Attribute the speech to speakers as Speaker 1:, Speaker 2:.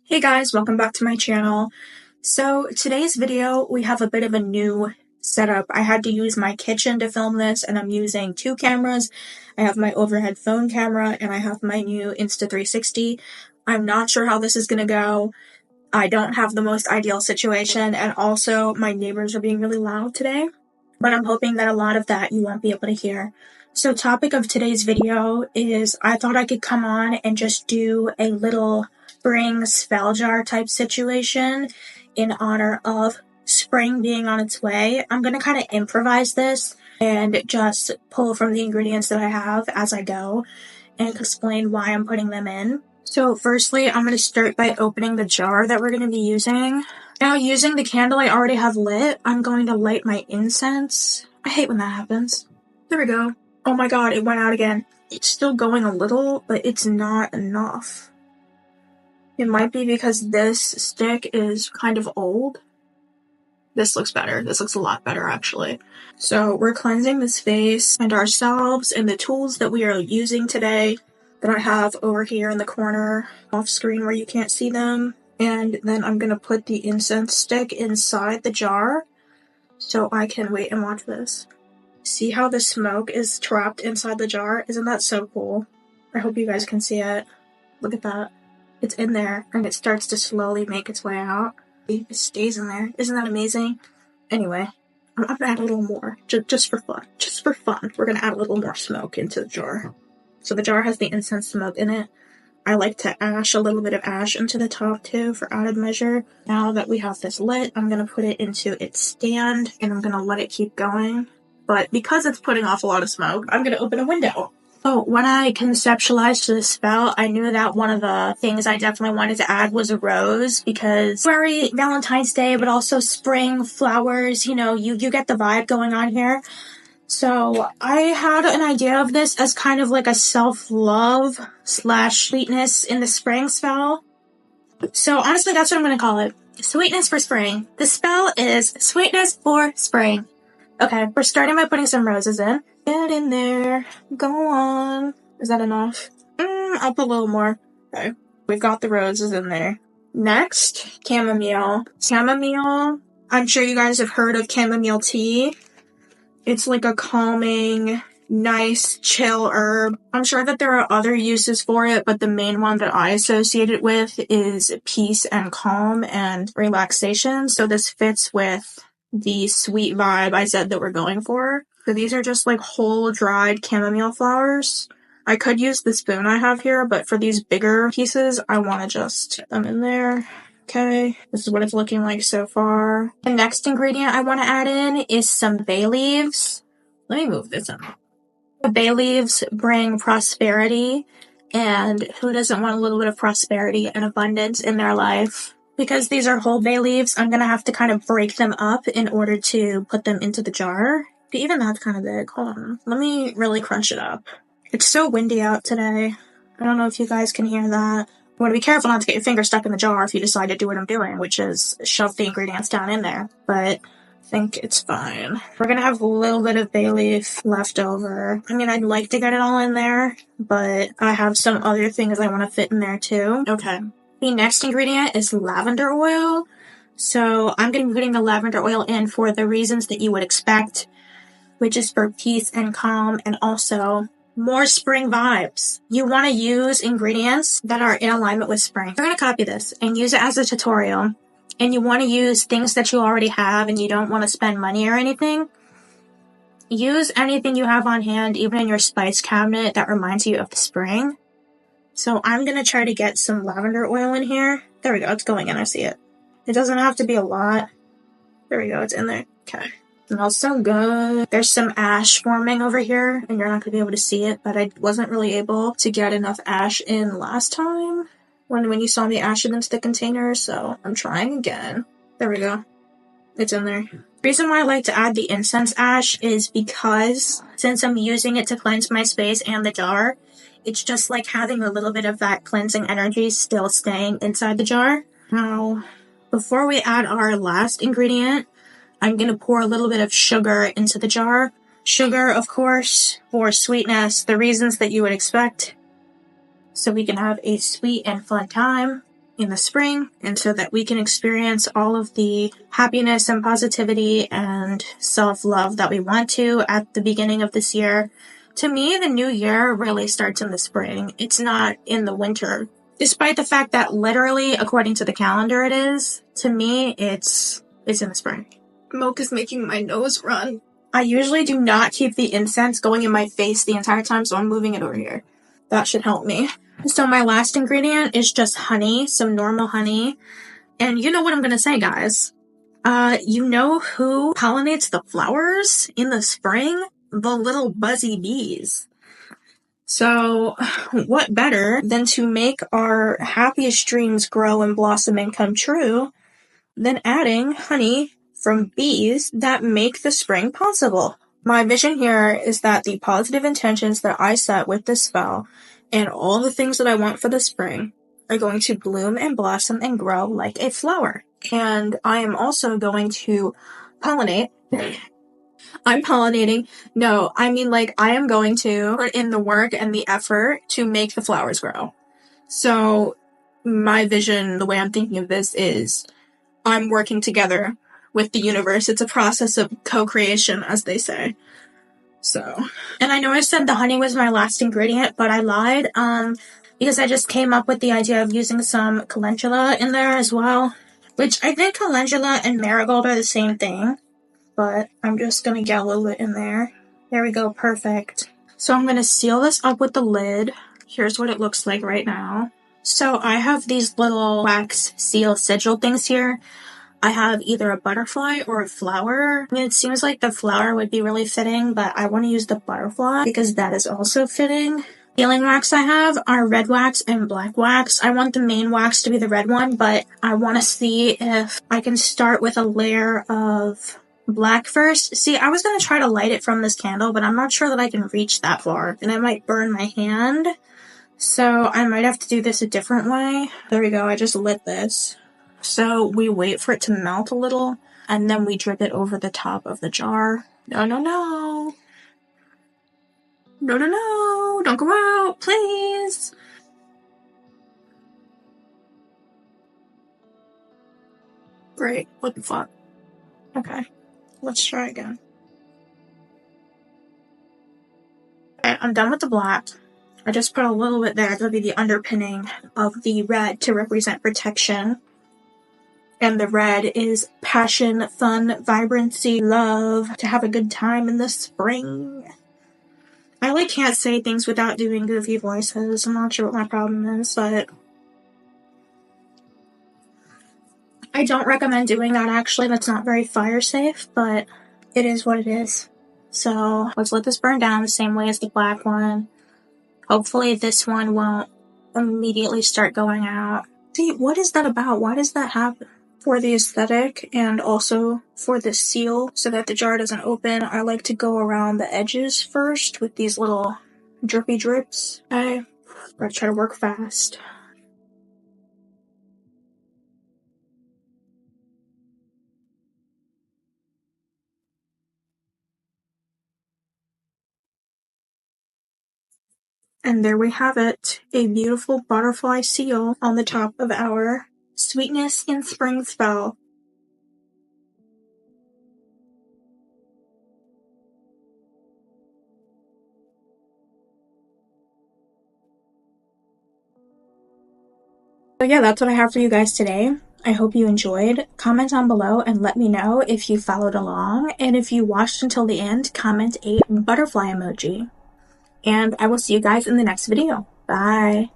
Speaker 1: Hey guys, welcome back to my channel. So today's video, we have a bit of a new setup. I had to use my kitchen to film this, and I'm using two cameras. I have my overhead phone camera, and I have my new Insta360. I'm not sure how this is going to go. I don't have the most ideal situation, and also my neighbors are being really loud today. But I'm hoping that a lot of that you won't be able to hear. So topic of today's video is I thought I could come on and just do a little spring spell jar type situation in honor of spring being on its way. I'm going to kind of improvise this and just pull from the ingredients that I have as I go and explain why I'm putting them in. So firstly, I'm going to start by opening the jar that we're going to be using. Now, using the candle I already have lit, I'm going to light my incense. I hate when that happens. There we go. Oh my god, it went out again. It's still going a little, but it's not enough. It might be because this stick is kind of old. This looks better. This looks a lot better, actually. So we're cleansing the space and ourselves and the tools that we are using today that I have over here in the corner off screen where you can't see them. And then I'm going to put the incense stick inside the jar so I can wait and watch this. See how the smoke is trapped inside the jar? Isn't that so cool? I hope you guys can see it. Look at that. It's in there, and it starts to slowly make its way out. It stays in there. Isn't that amazing? Anyway, I'm gonna add a little more, just for fun. Just for fun, we're gonna add a little more smoke into the jar. So the jar has the incense smoke in it. I like to ash a little bit of ash into the top too for added measure. Now that we have this lit, I'm gonna put it into its stand, and I'm gonna let it keep going. But because it's putting off a lot of smoke, I'm gonna open a window. Oh, when I conceptualized the spell, I knew that one of the things I definitely wanted to add was a rose, because very Valentine's Day, but also spring, flowers, you get the vibe going on here. So I had an idea of this as kind of like a self-love / sweetness in the spring spell. So honestly, that's what I'm gonna call it. Sweetness for spring. The spell is sweetness for spring. Okay, we're starting by putting some roses in. Get in there. Go on. Is that enough? I'll put a little more. Okay, we've got the roses in there. Next, chamomile. Chamomile, I'm sure you guys have heard of chamomile tea. It's like a calming, nice, chill herb. I'm sure that there are other uses for it, but the main one that I associate it with is peace and calm and relaxation. So this fits with the sweet vibe I said that we're going for. So these are just like whole dried chamomile flowers. I could use the spoon I have here, but for these bigger pieces, I want to just put them in there. Okay, this is what it's looking like so far. The next ingredient I want to add in is some bay leaves. Let me move this in. The bay leaves bring prosperity, and who doesn't want a little bit of prosperity and abundance in their life? Because these are whole bay leaves, I'm going to have to kind of break them up in order to put them into the jar. Even that's kind of big. Hold on. Let me really crunch it up. It's so windy out today. I don't know if you guys can hear that. You want to be careful not to get your finger stuck in the jar if you decide to do what I'm doing, which is shove the ingredients down in there. But I think it's fine. We're going to have a little bit of bay leaf left over. I mean, I'd like to get it all in there, but I have some other things I want to fit in there too. Okay. The next ingredient is lavender oil. So I'm going to be putting the lavender oil in for the reasons that you would expect, which is for peace and calm and also more spring vibes. You want to use ingredients that are in alignment with spring. You're going to copy this and use it as a tutorial. And you want to use things that you already have and you don't want to spend money or anything. Use anything you have on hand, even in your spice cabinet, that reminds you of the spring. So I'm going to try to get some lavender oil in here. There we go. It's going in. I see it. It doesn't have to be a lot. There we go. It's in there. Okay. Smells so good. There's some ash forming over here, and you're not going to be able to see it, but I wasn't really able to get enough ash in last time when you saw me ash it into the container, so I'm trying again. There we go. It's in there. The reason why I like to add the incense ash is because since I'm using it to cleanse my space and the jar, it's just like having a little bit of that cleansing energy still staying inside the jar. Now, before we add our last ingredient, I'm going to pour a little bit of sugar into the jar. Sugar, of course, for sweetness, the reasons that you would expect, so we can have a sweet and fun time. in the spring, and so that we can experience all of the happiness and positivity and self-love that we want to at the beginning of this year. To me, the new year really starts in the spring. It's not in the winter. Despite the fact that literally, according to the calendar it is, to me, it's in the spring. Smoke is making my nose run. I usually do not keep the incense going in my face the entire time, so I'm moving it over here. That should help me. So my last ingredient is just honey, some normal honey. And you know what I'm gonna say, guys. You know who pollinates the flowers in the spring? The little buzzy bees. So what better than to make our happiest dreams grow and blossom and come true than adding honey from bees that make the spring possible. My vision here is that the positive intentions that I set with this spell and all the things that I want for the spring are going to bloom and blossom and grow like a flower. And I am also going to pollinate. I'm pollinating. No, I mean, like, I am going to put in the work and the effort to make the flowers grow. So my vision, the way I'm thinking of this is I'm working together with the universe. It's a process of co-creation, as they say. So, and I know I said the honey was my last ingredient, but I lied, because I just came up with the idea of using some calendula in there as well, which I think calendula and marigold are the same thing, but I'm just gonna get a little bit in there. There we go, perfect. So I'm gonna seal this up with the lid. Here's what it looks like right now. So I have these little wax seal sigil things here. I have either a butterfly or a flower. I mean, it seems like the flower would be really fitting, but I want to use the butterfly because that is also fitting. Sealing wax I have are red wax and black wax. I want the main wax to be the red one, but I want to see if I can start with a layer of black first. See, I was going to try to light it from this candle, but I'm not sure that I can reach that far, and I might burn my hand. So I might have to do this a different way. There we go, I just lit this. So we wait for it to melt a little, and then we drip it over the top of the jar. No, no, no. No, no, no. Don't go out, please. Great. What the fuck? Okay. Let's try again. Okay, I'm done with the black. I just put a little bit there to be the underpinning of the red to represent protection. And the red is passion, fun, vibrancy, love, to have a good time in the spring. I like can't say things without doing goofy voices. I'm not sure what my problem is, but I don't recommend doing that actually. That's not very fire safe, but it is what it is. So let's let this burn down the same way as the black one. Hopefully this one won't immediately start going out. See, what is that about? Why does that happen? For the aesthetic and also for the seal so that the jar doesn't open, I like to go around the edges first with these little drippy drips. Okay, gotta try to work fast. And there we have it, a beautiful butterfly seal on the top of our Sweetness in Spring spell. So yeah, that's what I have for you guys today. I hope you enjoyed. Comment down below and let me know if you followed along. And if you watched until the end, comment a butterfly emoji. And I will see you guys in the next video. Bye!